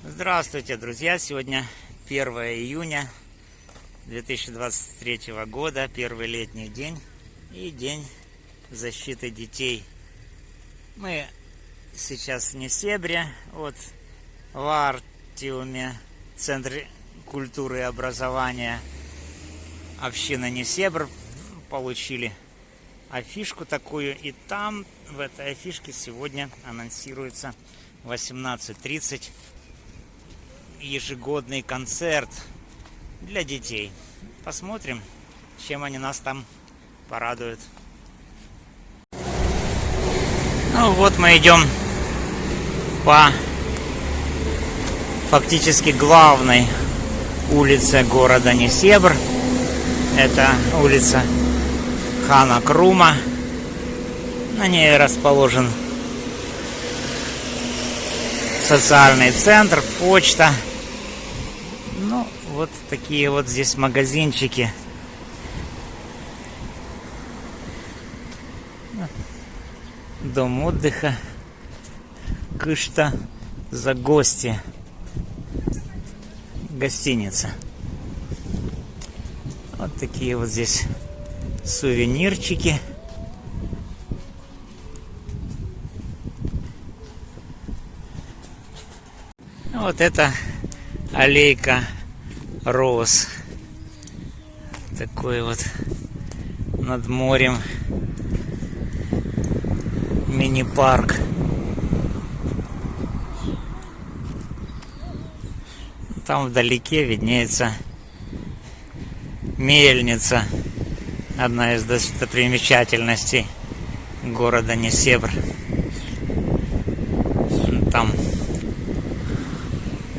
Здравствуйте, друзья! Сегодня 1 июня 2023 года, первый летний день и день защиты детей. Мы сейчас в Несебре, вот в Артиуме, Центре культуры и образования общины Несебр, получили афишку такую, и там в этой афишке сегодня анонсируется 18:30 ежегодный концерт для детей. Посмотрим, чем они нас там порадуют. Ну вот мы идем по фактически главной улице города Несебр. Это улица Хана Крума. На ней расположен социальный центр, почта. Ну, вот такие вот здесь магазинчики. Дом отдыха Кышта Загостье. Гостиница. Вот такие вот здесь сувенирчики. Вот это аллейка роз. Такой вот над морем мини-парк. Там вдалеке виднеется мельница, одна из достопримечательностей города Несебр. Там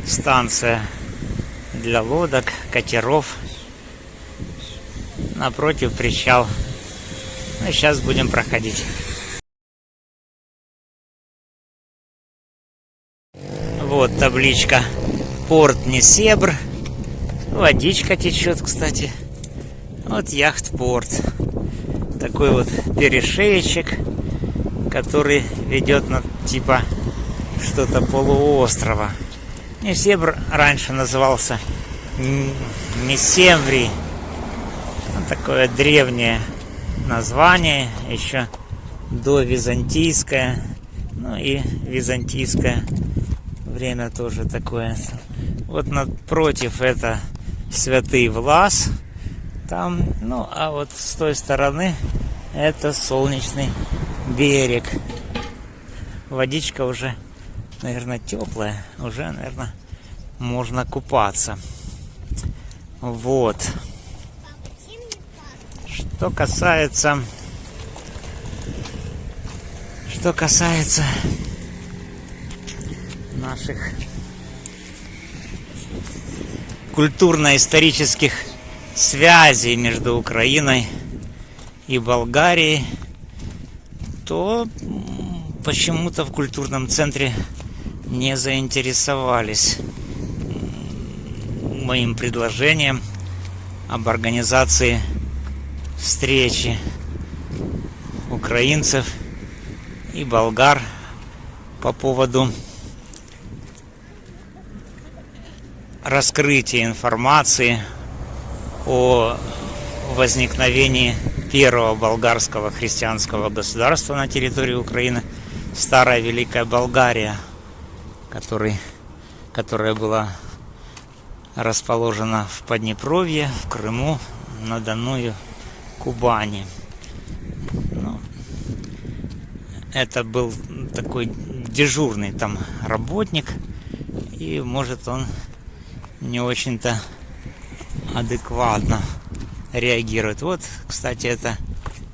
станция для лодок, катеров. Напротив причал. Ну, сейчас будем проходить. Вот табличка «Порт Несебр». Водичка течет, кстати. Вот яхт-порт. Такой вот перешеечек, который ведет на типа что-то полуострова. Несебр раньше назывался Несемврий. Такое древнее название, еще до византийское. Ну и византийское время тоже такое. Вот напротив это Святый Влас. Там, ну а вот с той стороны это Солнечный берег. Водичка уже, наверное, теплая. Уже, наверное, можно купаться. Вот. Что касается наших культурно-исторических связей между Украиной и Болгарией, то почему-то в культурном центре не заинтересовались моим предложением об организации встречи украинцев и болгар по поводу раскрытия информации о возникновении первого болгарского христианского государства на территории Украины, Старая Великая Болгария, которая была расположена в Поднепровье, в Крыму, на Дону и Кубани. Ну, это был такой дежурный там работник, и может он не очень-то адекватно реагирует. Вот, кстати, это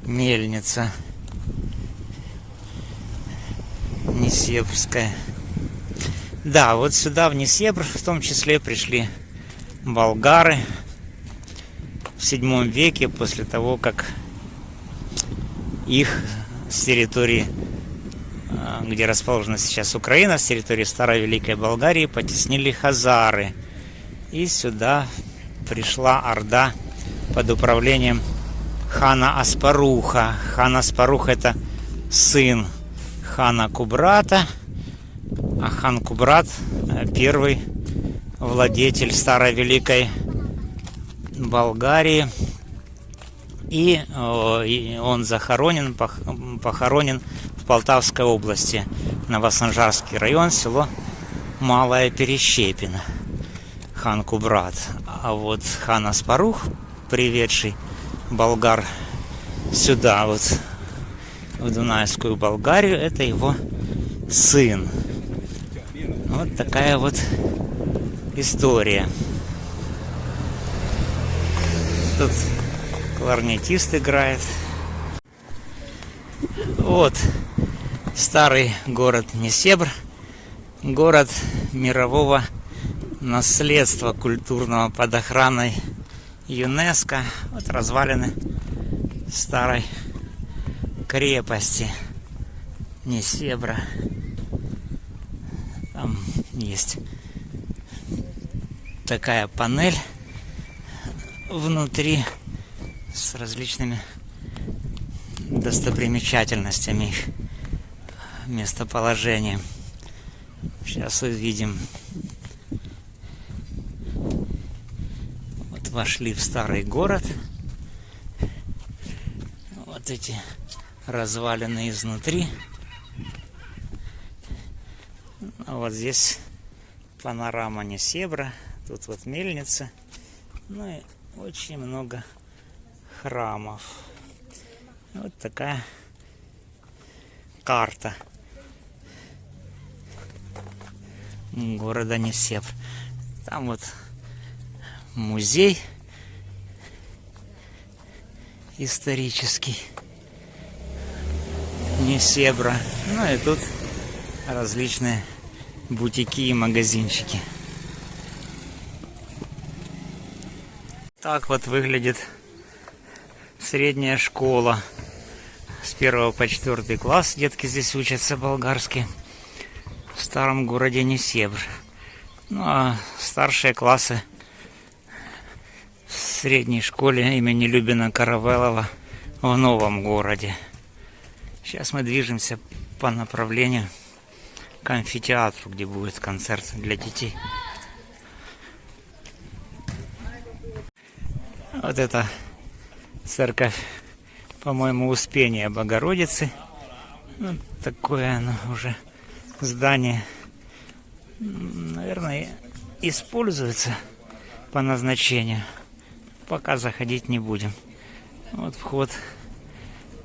мельница Несебрская. Да, вот сюда в Несебр в том числе пришли болгары в 7 веке, после того, как их с территории, где расположена сейчас Украина, с территории Старой Великой Болгарии потеснили хазары. И сюда пришла орда под управлением хана Аспаруха. Хан Аспарух — это сын хана Кубрата, а хан Кубрат первый владетель старой великой Болгарии. И он похоронен в Полтавской области, Новосанжарский район, село Малая Перещепино, хан Кубрат. А вот хан Аспарух, приведший болгар сюда, вот в Дунайскую Болгарию, это его сын. Вот такая вот история. Тут кларнетист играет. Вот старый город Несебр, город мирового наследства культурного под охраной ЮНЕСКО. Вот развалины старой крепости Несебра. Там есть такая панель внутри с различными достопримечательностями их местоположения. Сейчас увидим. Вот вошли в старый город. Вот эти развалины изнутри. А вот здесь панорама Несебра. Тут вот мельница. Ну и очень много храмов. Вот такая карта города Несебр. Там вот музей исторический Несебра. Ну и тут различные бутики и магазинчики. Так вот выглядит средняя школа. С 1 по 4 класс детки здесь учатся болгарские в старом городе Несебр. Ну а старшие классы в средней школе имени Любина Каравелова в новом городе. Сейчас мы движемся по направлению к амфитеатру, где будет концерт для детей. Вот это церковь, по-моему, Успения Богородицы. Вот такое оно уже здание. Наверное, используется по назначению. Пока заходить не будем. Вот вход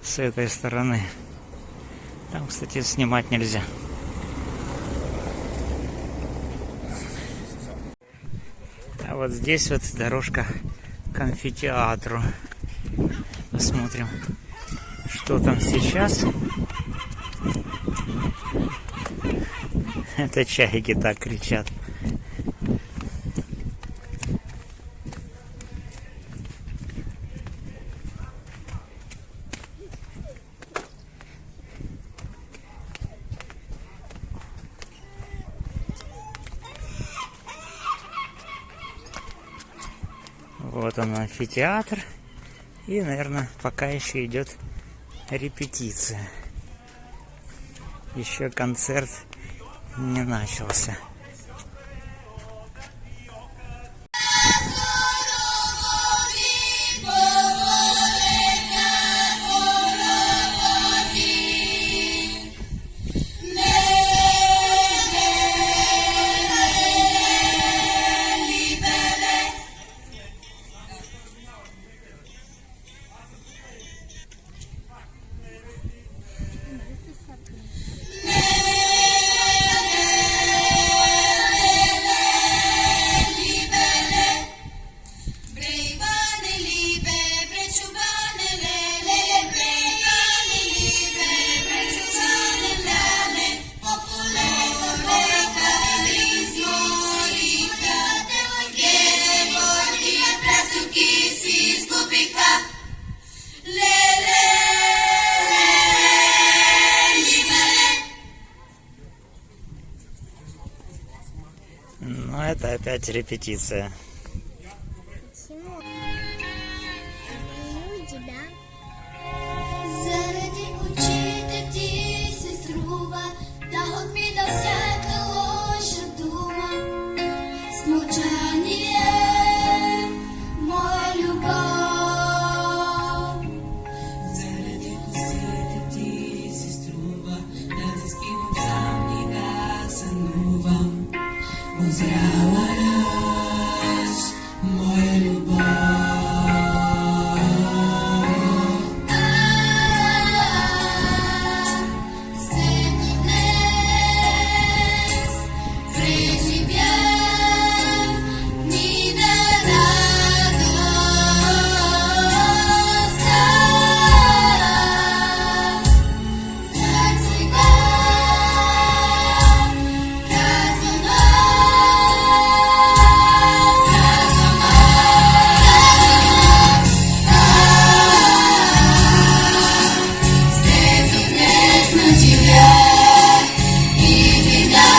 с этой стороны. Там, кстати, снимать нельзя. А вот здесь вот дорожка к амфитеатру. Посмотрим, что там сейчас. Это чайки так кричат. Вот он, амфитеатр. И, наверное, пока еще идет репетиция. Еще концерт не начался. Ну, это опять репетиция. Почему? Люди, да? Заради учити ті сеструва, та от підався калоша дума. Мълчание, моя любов. Заради косите ти си струва да заспивам сам и да сънувам. Озряла ръж, моя любов. Светло днес преживях ми да радостта. Как сега казвам Светло днес наживях и вина,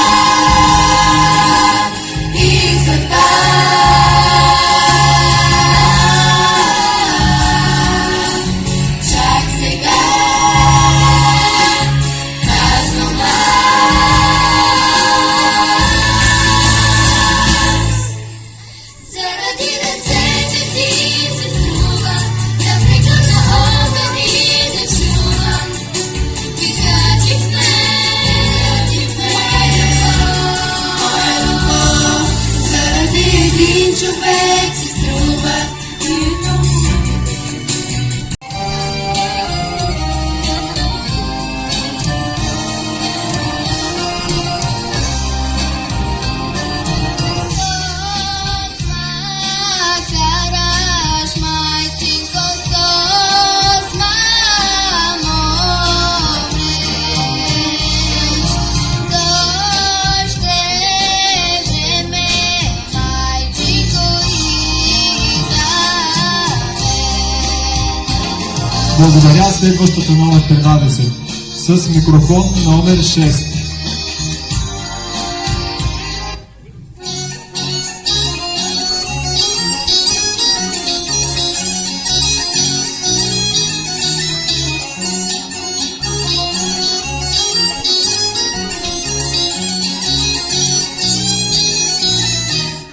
и съдба. Чак сега казвам заради ръцете ти се струва да прегърна огън и да чувам. Виждати в мен, моя любов. Заради един човек се струва и караш, майчинко, с мамо вреш. Дождь реже ме, майчинко, и заве. Благодаря. Следващото номер 13 с микрофон номер 6.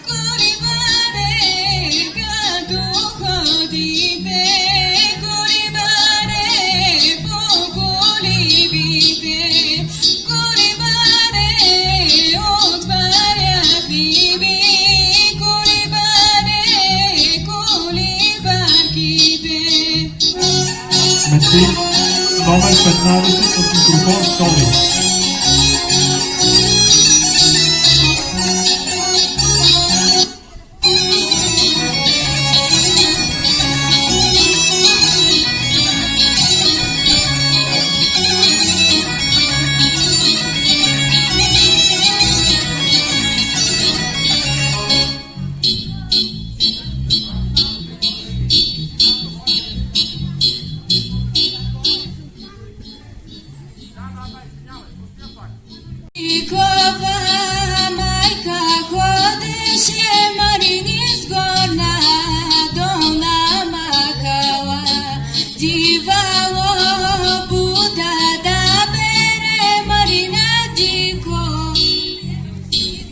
Корибаре, като ходите, корибаре, по колибите, корибаре, отварях ниви, корибаре, колибарките. Мерси. Номер 15 с микрофон 2. Никова майка ходеше, Марини с горна долна махала. Дивало Буда да бере, Марина дико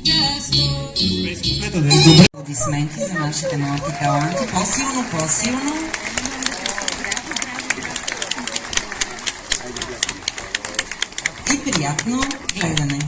да стои. Добре. Аплодисменти за нашите млади таланти. По-силно, по-силно. И приятно гледане.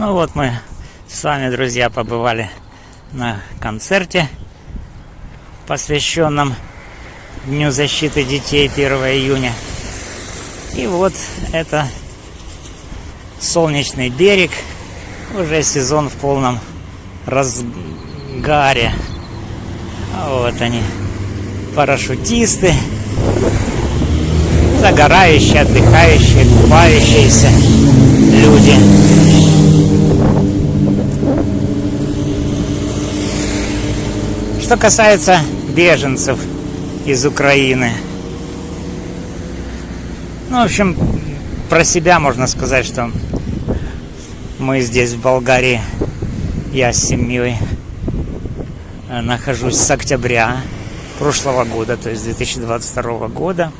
Ну вот мы с вами, друзья, побывали на концерте, посвященном Дню защиты детей 1 июня. И вот это Солнечный берег, уже сезон в полном разгаре. Вот они, парашютисты, загорающие, отдыхающие, купающиеся люди. Что касается беженцев из Украины, ну, в общем, про себя можно сказать, что мы здесь, в Болгарии, я с семьей нахожусь с октября прошлого года, то есть 2022 года.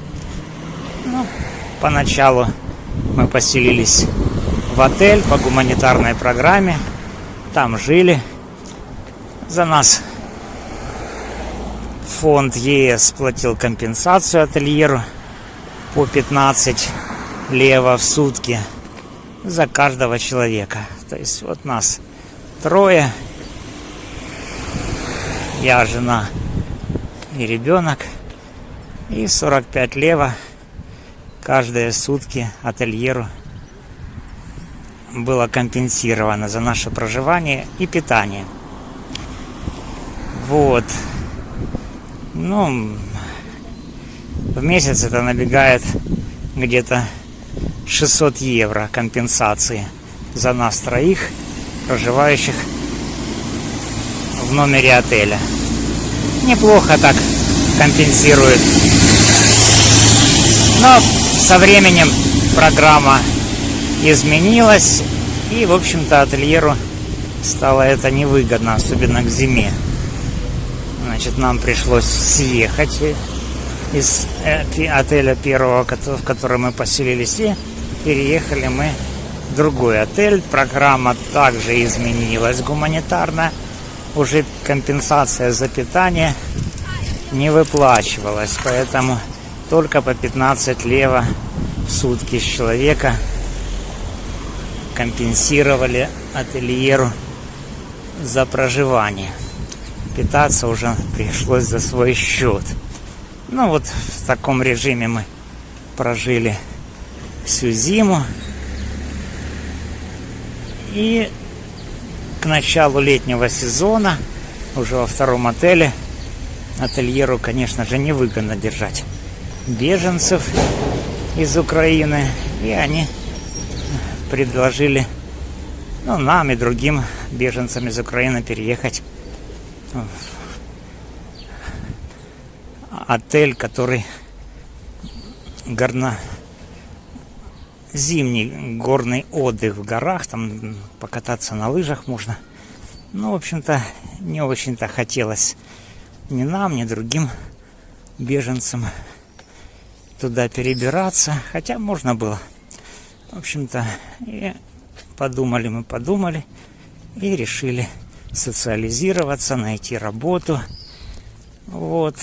Ну, поначалу мы поселились в отель по гуманитарной программе, там жили. За нас фонд ЕС платил компенсацию ательеру по 15 лева в сутки за каждого человека. То есть вот нас 3, я, жена и ребенок, и 45 лева каждые сутки ательеру было компенсировано за наше проживание и питание. Вот. Ну, в месяц это набегает где-то 600 евро компенсации за нас 3, проживающих в номере отеля. Неплохо так компенсирует. Но со временем программа изменилась, и, в общем-то, ательеру стало это невыгодно, особенно к зиме. Значит, нам пришлось съехать из отеля первого, в котором мы поселились, и переехали мы в другой отель. Программа также изменилась гуманитарно. Уже компенсация за питание не выплачивалась, поэтому только по 15 лева в сутки с человека компенсировали ательеру за проживание. Питаться уже пришлось за свой счет. Ну вот в таком режиме мы прожили всю зиму. И к началу летнего сезона, уже во втором отеле, ательеру, конечно же, невыгодно держать беженцев из Украины. И они предложили, ну, нам и другим беженцам из Украины переехать в отель, который зимний горный отдых в горах, там покататься на лыжах можно. Ну, в общем-то, не очень-то хотелось ни нам, ни другим беженцам туда перебираться, хотя можно было. В общем-то, и подумали и решили социализироваться, найти работу. Вот.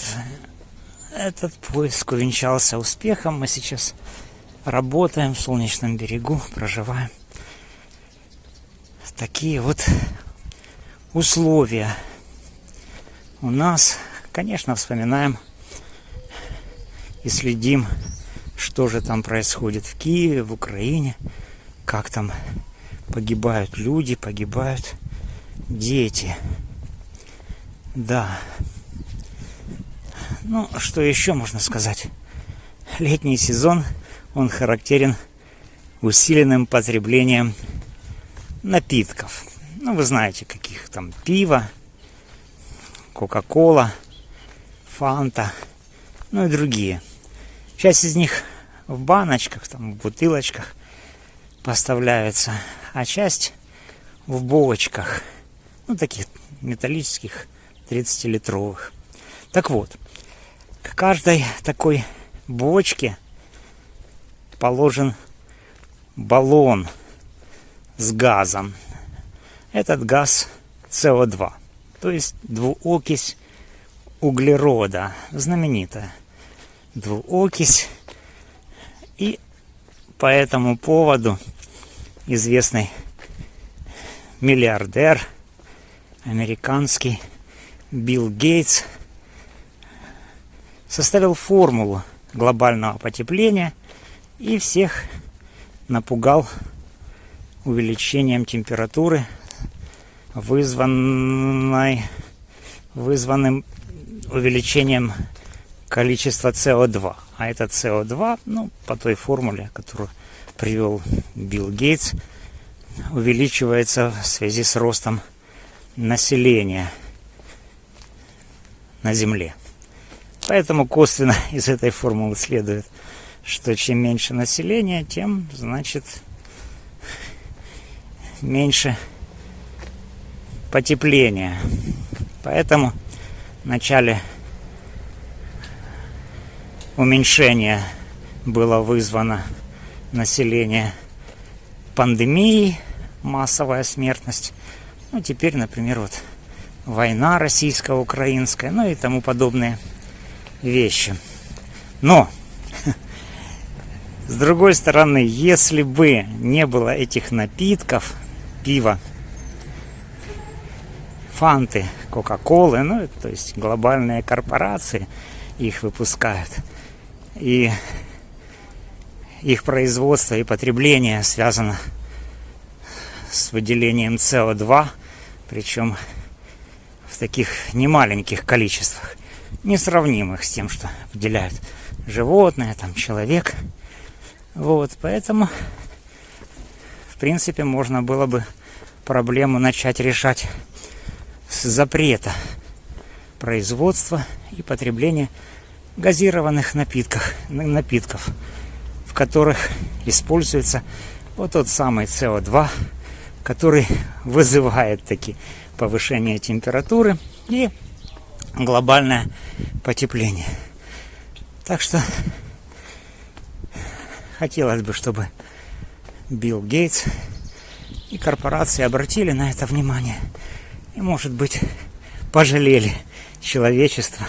Этот поиск увенчался успехом. Мы сейчас работаем в Солнечном берегу, проживаем. Такие вот условия у нас. Конечно, вспоминаем и следим, что же там происходит в Киеве, в Украине, как там погибают люди, погибают дети. Да. Ну, что еще можно сказать? Летний сезон, он характерен усиленным потреблением напитков. Ну, вы знаете, каких там: пиво, кока-кола, фанта, ну и другие. Часть из них в баночках, там, в бутылочках поставляются, а часть в бочках, ну, таких металлических, 30-литровых. Так вот, к каждой такой бочке положен баллон с газом. Этот газ СО2, то есть двуокись углерода, знаменитая двуокись. И по этому поводу известный миллиардер американский Билл Гейтс составил формулу глобального потепления и всех напугал увеличением температуры, вызванным увеличением количества СО2. А это СО2, по той формуле, которую привел Билл Гейтс, увеличивается в связи с ростом населения на Земле. Поэтому косвенно из этой формулы следует, что чем меньше населения, тем, значит, меньше потепления. Поэтому в начале уменьшения было вызвано население пандемией, массовая смертность. Теперь, например, война российско-украинская, и тому подобные вещи. Но, с другой стороны, если бы не было этих напитков, пива, фанты, кока-колы, то есть глобальные корпорации их выпускают, и их производство и потребление связано с выделением СО2, причем в таких немаленьких количествах, несравнимых с тем, что выделяют животные, человек. Поэтому, в принципе, можно было бы проблему начать решать с запрета производства и потребления газированных напитков, в которых используется тот самый СО2, который вызывает таки повышение температуры и глобальное потепление. Так что хотелось бы, чтобы Билл Гейтс и корпорации обратили на это внимание и, может быть, пожалели человечество,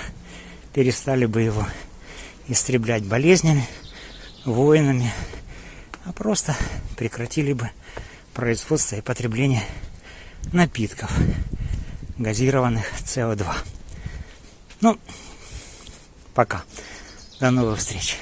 перестали бы его истреблять болезнями, войнами, а просто прекратили бы производство и потребление напитков, газированных СО2. Пока. До новых встреч.